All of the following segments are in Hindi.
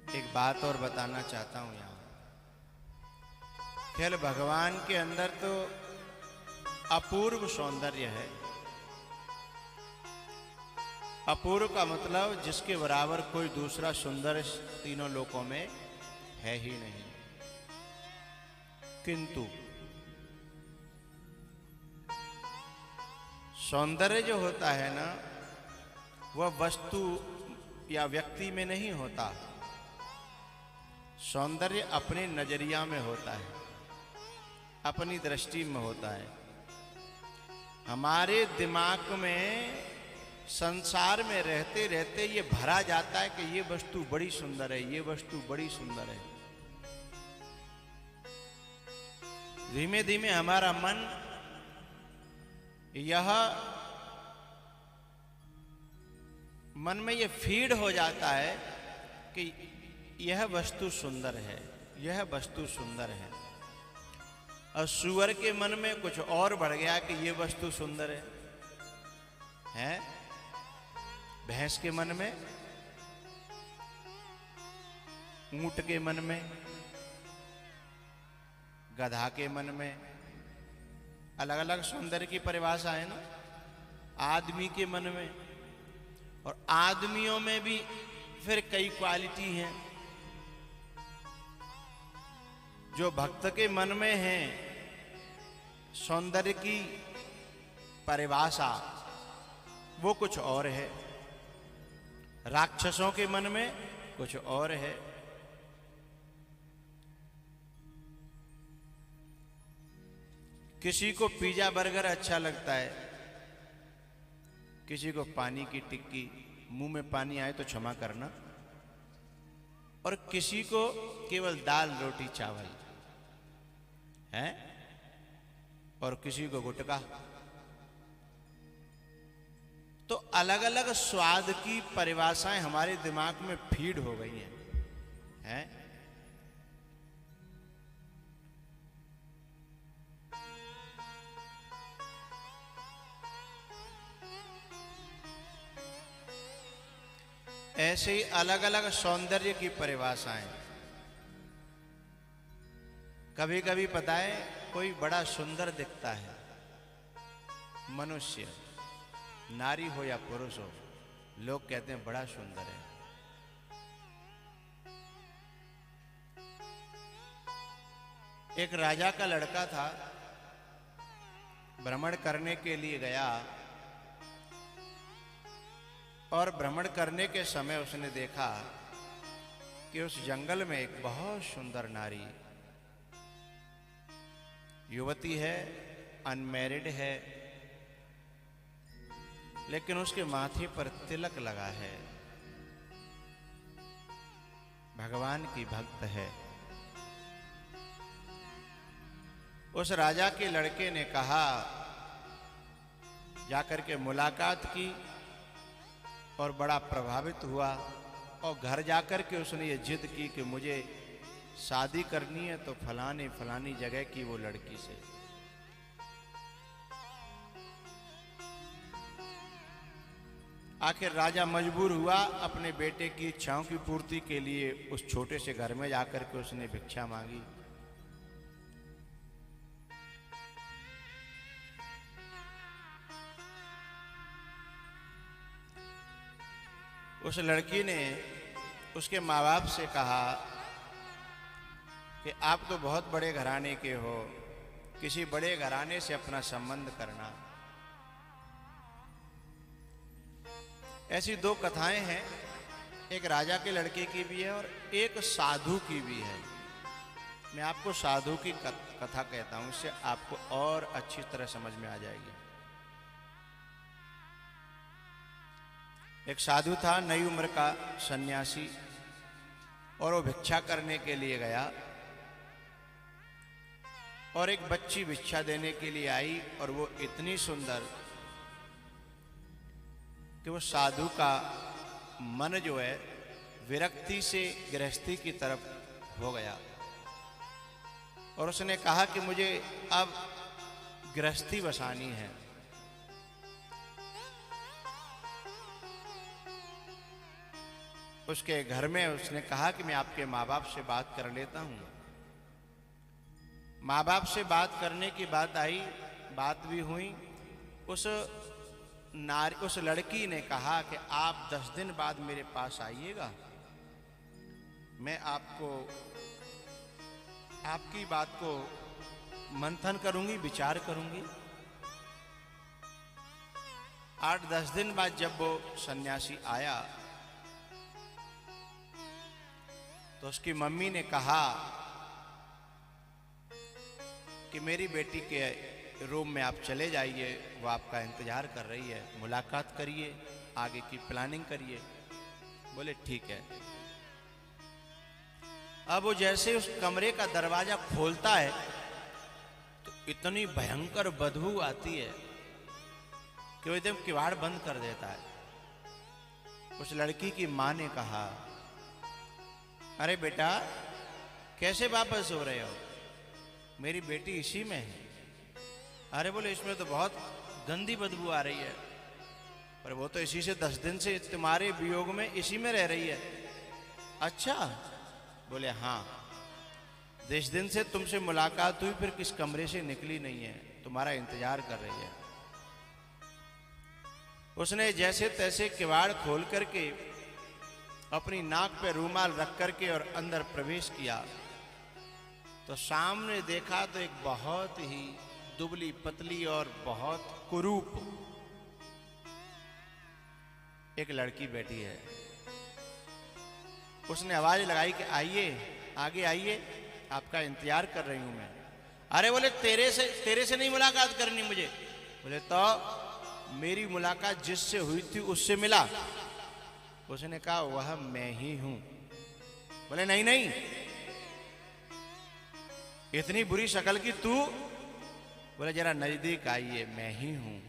एक बात और बताना चाहता हूं यहां। खेल भगवान के अंदर तो अपूर्व सौंदर्य है। अपूर्व का मतलब जिसके बराबर कोई दूसरा सुंदर तीनों लोकों में है ही नहीं। किंतु सौंदर्य जो होता है ना, वह वस्तु या व्यक्ति में नहीं होता। सौंदर्य अपने नजरिया में होता है, अपनी दृष्टि में होता है। हमारे दिमाग में संसार में रहते रहते ये भरा जाता है कि ये वस्तु बड़ी सुंदर है, ये वस्तु बड़ी सुंदर है। धीमे धीमे हमारा मन मन में ये फीड हो जाता है कि यह वस्तु सुंदर है, यह वस्तु सुंदर है। और सुअर के मन में कुछ और बढ़ गया कि ये वस्तु सुंदर है? भैंस के मन में, ऊंट के मन में, गधा के मन में अलग अलग सौंदर्य की परिभाषा है ना। आदमी के मन में, और आदमियों में भी फिर कई क्वालिटी हैं। जो भक्त के मन में है सौंदर्य की परिभाषा, वो कुछ और है। राक्षसों के मन में कुछ और है। किसी को पिज्जा बर्गर अच्छा लगता है, किसी को पानी की टिक्की, मुंह में पानी आए तो क्षमा करना, और किसी को केवल दाल रोटी चावल है, और किसी को गुटखा। तो अलग अलग स्वाद की परिभाषाएं हमारे दिमाग में फीड हो गई हैं। ऐसे ही अलग अलग सौंदर्य की परिभाषाएं। कभी कभी पता है कोई बड़ा सुंदर दिखता है, मनुष्य, नारी हो या पुरुष हो, लोग कहते हैं बड़ा सुंदर है। एक राजा का लड़का था, भ्रमण करने के लिए गया, और भ्रमण करने के समय उसने देखा कि उस जंगल में एक बहुत सुंदर नारी, युवती है, अनमैरिड है, लेकिन उसके माथे पर तिलक लगा है, भगवान की भक्त है। उस राजा के लड़के ने कहा, जाकर के मुलाकात की और बड़ा प्रभावित हुआ, और घर जाकर के उसने ये जिद की कि मुझे शादी करनी है तो फलानी फलानी जगह की वो लड़की से। आखिर राजा मजबूर हुआ, अपने बेटे की इच्छाओं की पूर्ति के लिए उस छोटे से घर में जाकर के उसने भिक्षा मांगी। उस लड़की ने उसके माँ बाप से कहा कि आप तो बहुत बड़े घराने के हो, किसी बड़े घराने से अपना संबंध करना। ऐसी दो कथाएं हैं, एक राजा के लड़के की भी है और एक साधु की भी है। मैं आपको साधु की कथा कहता हूं, इससे आपको और अच्छी तरह समझ में आ जाएगी। एक साधु था, नई उम्र का सन्यासी, और वो भिक्षा करने के लिए गया, और एक बच्ची भिक्षा देने के लिए आई, और वो इतनी सुंदर कि वो साधु का मन जो है विरक्ति से गृहस्थी की तरफ हो गया, और उसने कहा कि मुझे अब गृहस्थी बसानी है। उसके घर में उसने कहा कि मैं आपके माँ बाप से बात कर लेता हूँ। माँ बाप से बात करने की बात आई, बात भी हुई। उस लड़की ने कहा कि आप 10 दिन बाद मेरे पास आइएगा, मैं आपकी बात को मंथन करूंगी, विचार करूंगी। 8-10 दिन बाद जब वो सन्यासी आया तो उसकी मम्मी ने कहा कि मेरी बेटी के रूम में आप चले जाइए, वो आपका इंतजार कर रही है, मुलाकात करिए, आगे की प्लानिंग करिए। बोले ठीक है। अब वो जैसे उस कमरे का दरवाजा खोलता है तो इतनी भयंकर बदबू आती है कि वो एकदम किवाड़ बंद कर देता है। उस लड़की की मां ने कहा, अरे बेटा कैसे वापस हो रहे हो, मेरी बेटी इसी में है। अरे बोले इसमें तो बहुत गंदी बदबू आ रही है। पर वो तो इसी से 10 दिन से तुम्हारे वियोग में इसी में रह रही है। अच्छा, बोले हाँ, 10 दिन से तुमसे मुलाकात हुई, फिर किस कमरे से निकली नहीं है, तुम्हारा इंतजार कर रही है। उसने जैसे तैसे किवाड़ खोल करके अपनी नाक पे रूमाल रख करके और अंदर प्रवेश किया तो सामने देखा तो एक बहुत ही दुबली पतली और बहुत कुरूप एक लड़की बैठी है। उसने आवाज लगाई कि आइए, आगे आइए, आपका इंतजार कर रही हूं मैं। अरे बोले तेरे से नहीं मुलाकात करनी मुझे। बोले तो मेरी मुलाकात जिससे हुई थी उससे मिला। उसने कहा वह मैं ही हूं। बोले नहीं नहीं, इतनी बुरी शक्ल की तू। बोले जरा नजदीक आइए, मैं ही हूं।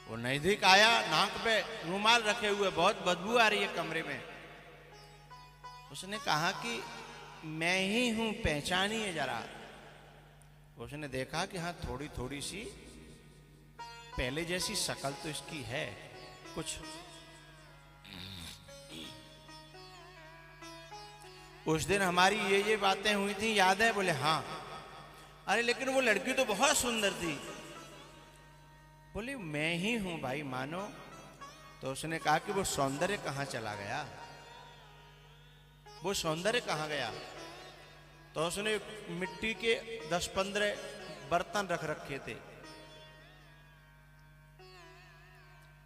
वो नजदीक आया, नाक पे रूमाल रखे हुए, बहुत बदबू आ रही है कमरे में। उसने कहा कि मैं ही हूं, पहचानिए जरा। उसने देखा कि हाँ थोड़ी थोड़ी सी पहले जैसी शक्ल तो इसकी है कुछ। उस दिन हमारी ये बातें हुई थी, याद है? बोले हाँ। अरे लेकिन वो लड़की तो बहुत सुंदर थी। बोले मैं ही हूं भाई, मानो। तो उसने कहा कि वो सौंदर्य कहां चला गया, वो सौंदर्य कहां गया? तो उसने मिट्टी के 10-15 बर्तन रख रखे थे।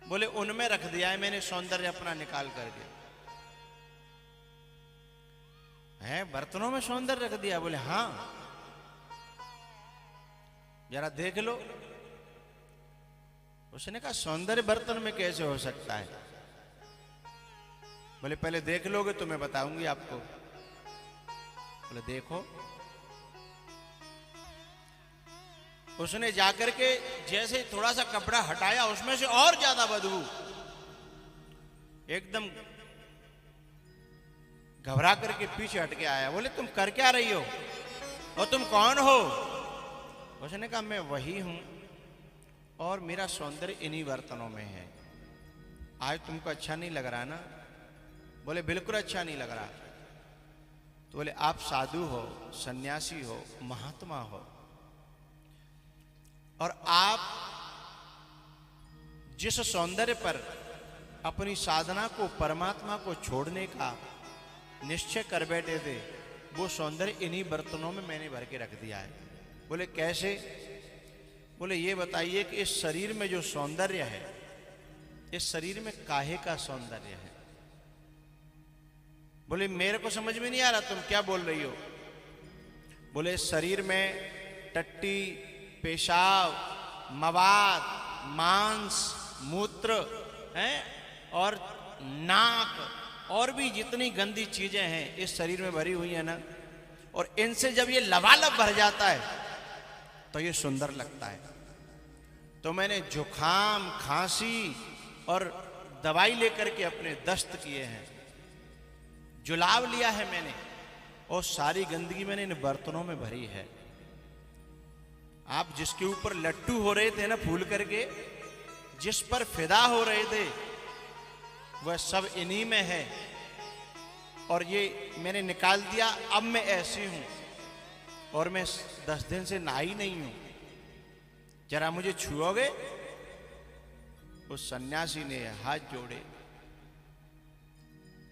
बोले उनमें रख दिया है मैंने सौंदर्य अपना निकाल करके। है बर्तनों में सौंदर्य रख दिया? बोले हाँ, जरा देख लो। उसने कहा सौंदर्य बर्तन में कैसे हो सकता है? बोले पहले देख लोगे तो मैं बताऊंगी आपको। बोले देखो। उसने जाकर के जैसे थोड़ा सा कपड़ा हटाया, उसमें से और ज्यादा बदबू। एकदम घबरा करके पीछे हट के आया। बोले तुम कर क्या रही हो और तुम कौन हो? उसने कहा मैं वही हूं और मेरा सौंदर्य इन्हीं बर्तनों में है। आज तुमको अच्छा नहीं लग रहा ना? बोले बिल्कुल अच्छा नहीं लग रहा। तो बोले आप साधु हो, सन्यासी हो, महात्मा हो, और आप जिस सौंदर्य पर अपनी साधना को, परमात्मा को छोड़ने का निश्चय कर बैठे थे, वो सौंदर्य इन्हीं बर्तनों में मैंने भर के रख दिया है। बोले कैसे? बोले ये बताइए कि इस शरीर में जो सौंदर्य है, इस शरीर में काहे का सौंदर्य है? बोले मेरे को समझ में नहीं आ रहा, तुम क्या बोल रही हो? बोले शरीर में टट्टी, पेशाब, मवाद, मांस, मूत्र हैं और नाक और भी जितनी गंदी चीजें हैं इस शरीर में भरी हुई है ना, और इनसे जब ये लबालब भर जाता है तो ये सुंदर लगता है। तो मैंने जुखाम, खांसी और दवाई लेकर के अपने दस्त किए हैं, जुलाब लिया है मैंने, और सारी गंदगी मैंने इन बर्तनों में भरी है। आप जिसके ऊपर लट्टू हो रहे थे ना फूल करके, जिस पर फिदा हो रहे थे, वह सब इन्हीं में है, और ये मैंने निकाल दिया, अब मैं ऐसी हूं, और मैं 10 दिन से नहाई नहीं हूं, जरा मुझे छुओगे? उस सन्यासी ने हाथ जोड़े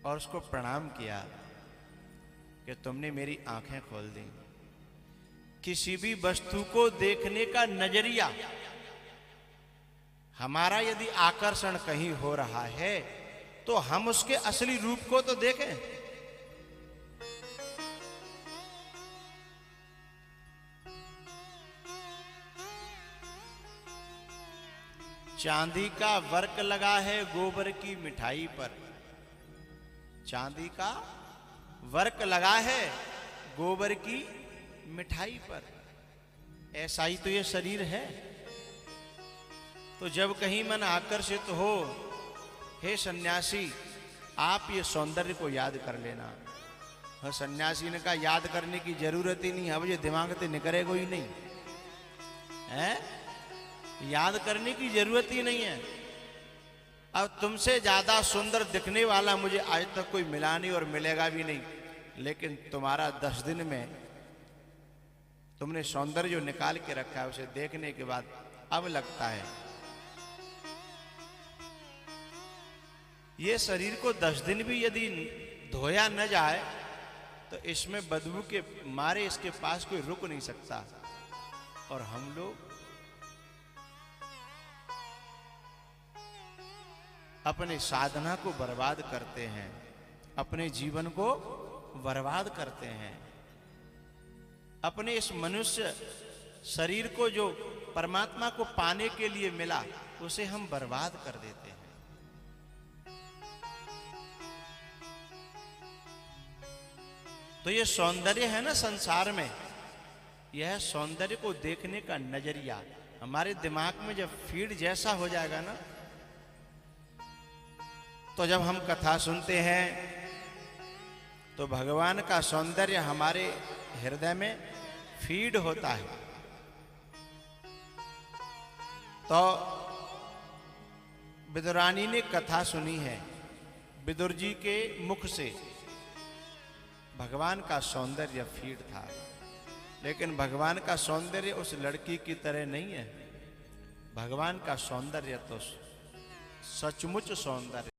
और उसको प्रणाम किया कि तुमने मेरी आंखें खोल दी। किसी भी वस्तु को देखने का नजरिया, हमारा यदि आकर्षण कहीं हो रहा है तो हम उसके असली रूप को तो देखें। चांदी का वर्क लगा है गोबर की मिठाई पर, चांदी का वर्क लगा है गोबर की मिठाई पर। ऐसा ही तो ये शरीर है। तो जब कहीं मन आकर्षित हो, हे सन्यासी, आप ये सौंदर्य को याद कर लेना। और सन्यासी ने कहा याद करने की जरूरत ही नहीं, अब ये दिमाग से निकलेगा ही नहीं है, याद करने की जरूरत ही नहीं है। अब तुमसे ज्यादा सुंदर दिखने वाला मुझे आज तक कोई मिला नहीं और मिलेगा भी नहीं, लेकिन तुम्हारा 10 दिन में तुमने सौंदर्य जो निकाल के रखा है उसे देखने के बाद अब लगता है ये शरीर को 10 दिन भी यदि धोया न जाए तो इसमें बदबू के मारे इसके पास कोई रुक नहीं सकता। और हम लोग अपने साधना को बर्बाद करते हैं, अपने जीवन को बर्बाद करते हैं। अपने इस मनुष्य शरीर को जो परमात्मा को पाने के लिए मिला उसे हम बर्बाद कर देते हैं। तो ये सौंदर्य है ना संसार में, यह सौंदर्य को देखने का नजरिया हमारे दिमाग में जब फीड जैसा हो जाएगा ना, तो जब हम कथा सुनते हैं तो भगवान का सौंदर्य हमारे हृदय में फीड होता है। तो विदुरानी ने कथा सुनी है, विदुर जी के मुख से भगवान का सौंदर्य फीड था, लेकिन भगवान का सौंदर्य उस लड़की की तरह नहीं है। भगवान का सौंदर्य तो सचमुच सौंदर्य